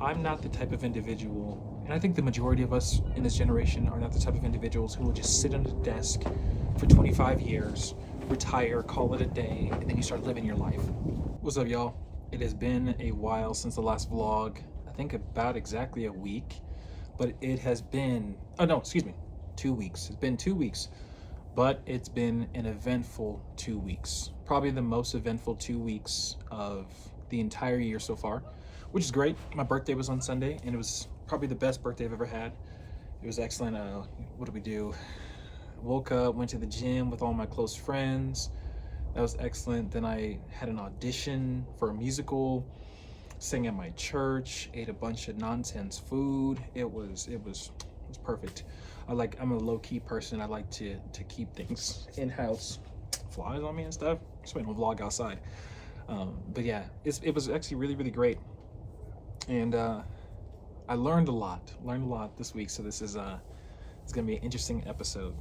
I'm not the type of individual, and I think the majority of us in this generation are not the type of individuals who will just sit at a desk for 25 years, retire, call it a day, and then you start living your life. What's up, y'all? It has been a while since the last vlog. I think about exactly a week, but it has been, oh no, excuse me, 2 weeks. It's been 2 weeks, but it's been an eventful 2 weeks. Probably the most eventful 2 weeks of the entire year so far, which is great. My birthday was on Sunday, and it was probably the best birthday I've ever had. It was excellent. What did we do? Woke up, went to the gym with all my close friends. That was excellent. Then I had an audition for a musical, sang at my church, ate a bunch of nonsense food. It was perfect. I'm a low-key person. I like to keep things in-house. Flies on me and stuff. Just waiting to vlog outside. But yeah, it was actually really great. And I learned a lot this week. So this is it's gonna be an interesting episode.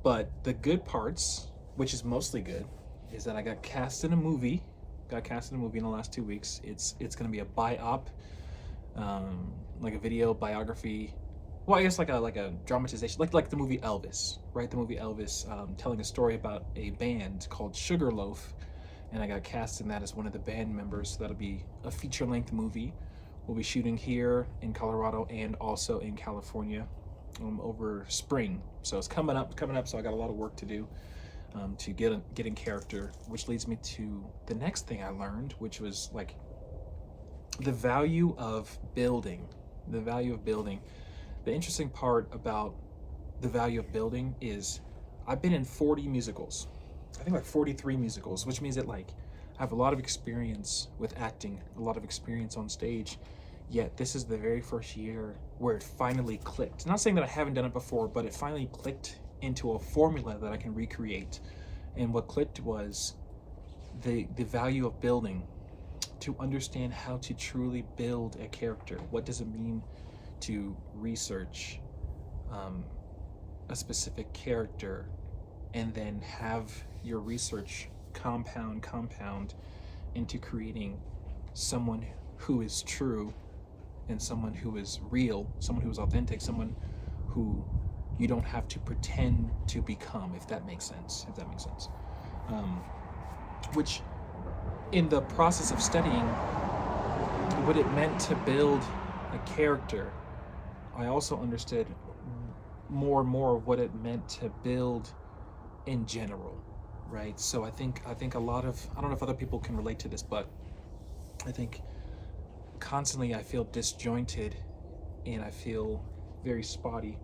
But the good parts, which is mostly good, is that I got cast in a movie. In the last 2 weeks. It's gonna be a biop, like a video biography. Well, I guess like a dramatization, like the movie Elvis, right? The movie Elvis, telling a story about a band called Sugarloaf, and I got cast in that as one of the band members. So that'll be a feature-length movie. We'll be shooting here in Colorado and also in California over spring. So it's coming up. So I got a lot of work to do to get in character, which leads me to the next thing I learned, which was like the value of building. The interesting part about the value of building is I've been in 40 musicals. I think like 43 musicals, which means that like I have a lot of experience with acting, a lot of experience on stage. Yet this is the very first year where it finally clicked. Not saying that I haven't done it before, but it finally clicked into a formula that I can recreate. And what clicked was the value of building, to understand how to truly build a character. What does it mean to research a specific character and then have your research compound into creating someone who is true and someone who is real, someone who is authentic, someone who you don't have to pretend to become, if that makes sense. Which, in the process of studying what it meant to build a character, I also understood more and more of what it meant to build in general, right? So I think a lot of, I don't know if other people can relate to this, but I think constantly I feel disjointed and I feel very spotty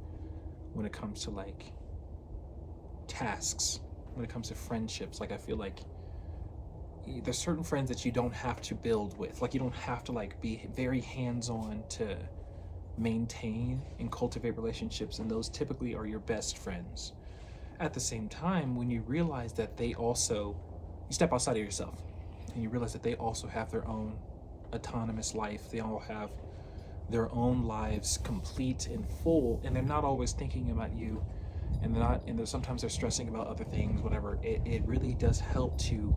when it comes to like tasks, when it comes to friendships. Like I feel like there's certain friends that you don't have to build with. Like you don't have to like be very hands-on to maintain and cultivate relationships, and those typically are your best friends. At the same time, when you realize that they also, you step outside of yourself and you realize that they also have their own autonomous life, they all have their own lives complete and full, and they're not always thinking about you, and sometimes they're stressing about other things, whatever. It really does help to,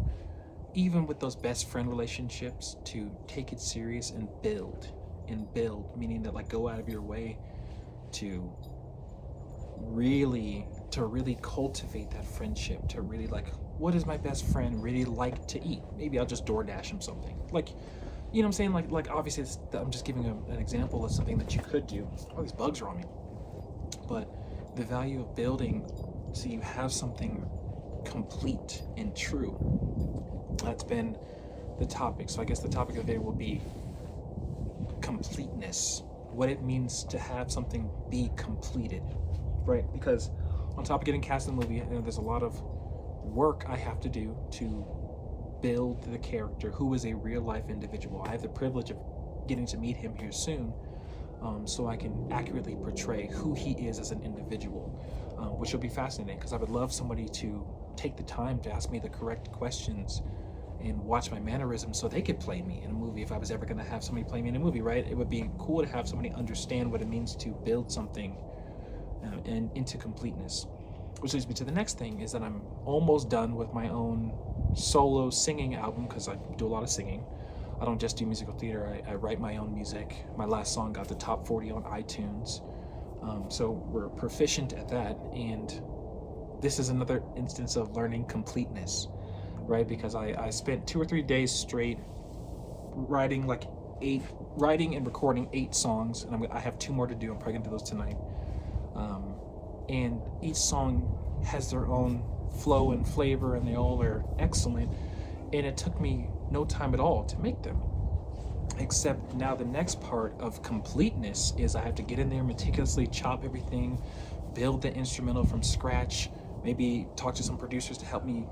even with those best friend relationships, to take it serious and build, meaning that like go out of your way to really cultivate that friendship, to really like, what does my best friend really like to eat? Maybe I'll just DoorDash him something. Like, you know what I'm saying? Like obviously I'm just giving an example of something that you could do. All these bugs are on me. But the value of building so you have something complete and true. That's been the topic. So I guess the topic of the video will be completeness. What it means to have something be completed, right? Because on top of getting cast in the movie, there's a lot of work I have to do to build the character who is a real life individual. I have the privilege of getting to meet him here soon, so I can accurately portray who he is as an individual, which will be fascinating because I would love somebody to take the time to ask me the correct questions and watch my mannerisms so they could play me in a movie. If I was ever going to have somebody play me in a movie, right? It would be cool to have somebody understand what it means to build something and into completeness. Which leads me to the next thing, is that I'm almost done with my own solo singing album, because I do a lot of singing. I don't just do musical theater. I write my own music. My last song got the top 40 on iTunes. So we're proficient at that. And this is another instance of learning completeness, right? Because I spent 2 or 3 days straight writing and recording 8 songs, and I have 2 more to do. I'm probably gonna do those tonight. And each song has their own flow and flavor, and they all are excellent. And it took me no time at all to make them. Except now the next part of completeness is I have to get in there, meticulously chop everything, build the instrumental from scratch, maybe talk to some producers to help me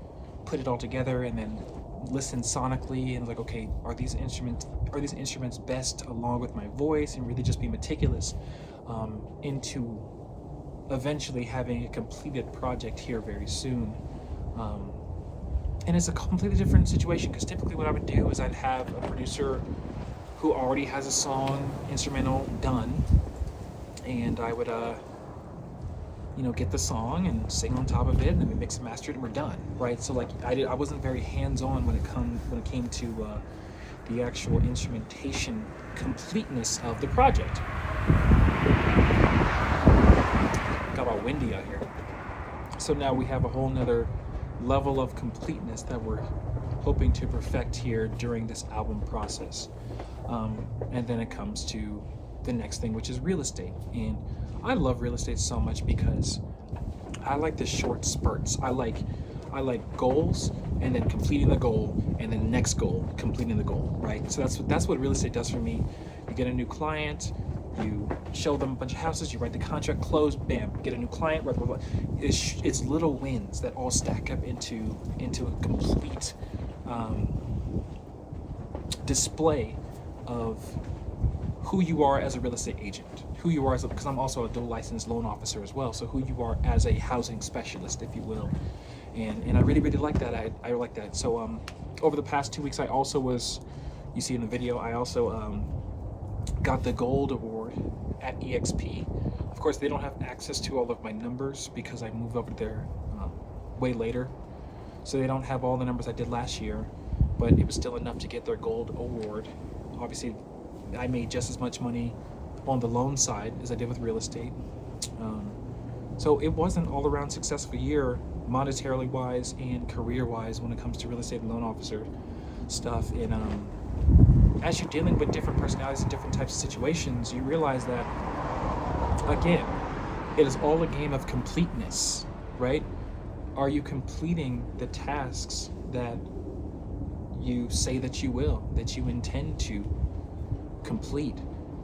put it all together, and then listen sonically and like, okay, are these instruments best along with my voice, and really just be meticulous into eventually having a completed project here very soon. And it's a completely different situation, because typically what I would do is I'd have a producer who already has a song instrumental done, and I would get the song and sing on top of it, and then we mix and master it, and we're done, right? So like I wasn't very hands-on when it came to the actual instrumentation completeness of the project. Got all windy out here. So now we have a whole nother level of completeness that we're hoping to perfect here during this album process. And then it comes to the next thing, which is real estate. And I love real estate so much because I like the short spurts. I like goals, and then completing the goal, and then next goal, completing the goal, right? So that's what real estate does for me. You get a new client, you show them a bunch of houses, you write the contract, close, bam, get a new client, blah, blah, blah. It's little wins that all stack up into a complete display of who you are as a real estate agent, who you are because I'm also a dual licensed loan officer as well, so who you are as a housing specialist, if you will. And I really, really like that. I like that. So over the past 2 weeks, I also was, you see in the video, I also got the gold award at EXP. Of course, they don't have access to all of my numbers because I moved over there way later. So they don't have all the numbers I did last year, but it was still enough to get their gold award. Obviously, I made just as much money on the loan side as I did with real estate. So it was an all-around successful year, monetarily wise and career wise, when it comes to real estate and loan officer stuff. And as you're dealing with different personalities and different types of situations, you realize that, again, it is all a game of completeness, right? Are you completing the tasks that you say that you will, that you intend to complete?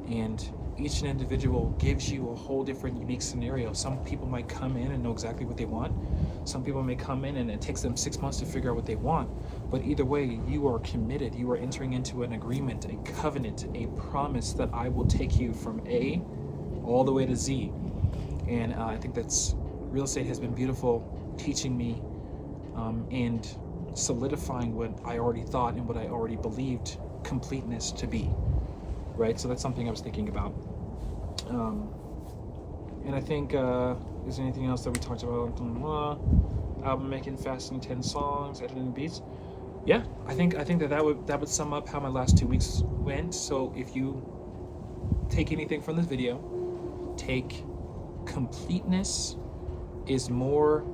And each individual gives you a whole different unique scenario. Some people might come in and know exactly what they want. Some people may come in and it takes them 6 months to figure out what they want. But either way, you are committed. You are entering into an agreement, a covenant, a promise that I will take you from A all the way to Z. And I think real estate has been beautiful, teaching me and solidifying what I already thought and what I already believed completeness to be. Right, so that's something I was thinking about. And I think, is there anything else that we talked about? Album making, fasting 10 songs, editing beats. Yeah, I think that would sum up how my last 2 weeks went. So if you take anything from this video, take completeness is more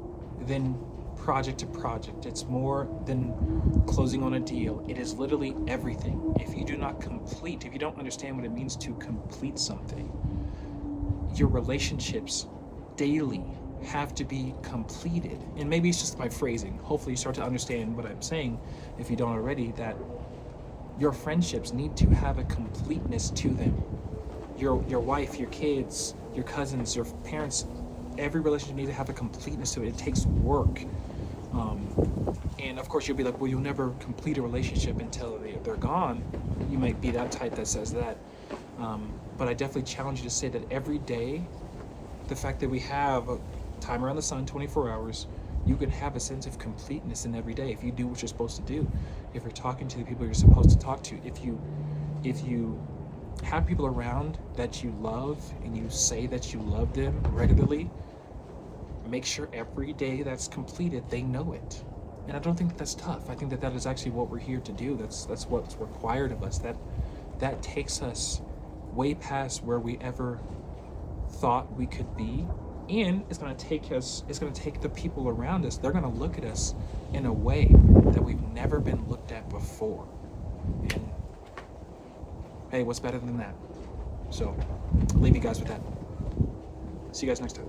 than project to project. It's more than closing on a deal. It is literally everything. If you do not complete, if you don't understand what it means to complete something, your relationships daily have to be completed. And maybe it's just my phrasing. Hopefully you start to understand what I'm saying, if you don't already, that your friendships need to have a completeness to them. Your wife, your kids, your cousins, your parents, every relationship needs to have a completeness to it. It takes work. And of course you'll be like, well, you'll never complete a relationship until they're gone. You might be that type that says that. But I definitely challenge you to say that every day, the fact that we have a time around the sun, 24 hours, you can have a sense of completeness in every day if you do what you're supposed to do. If you're talking to the people you're supposed to talk to, if you have people around that you love and you say that you love them regularly, make sure every day that's completed, they know it. And I don't think that's tough. I think that is actually what we're here to do. That's what's required of us. That takes us way past where we ever thought we could be, and it's going to take the people around us. They're going to look at us in a way that we've never been looked at before. And hey, what's better than that? So I'll leave you guys with that. See you guys next time.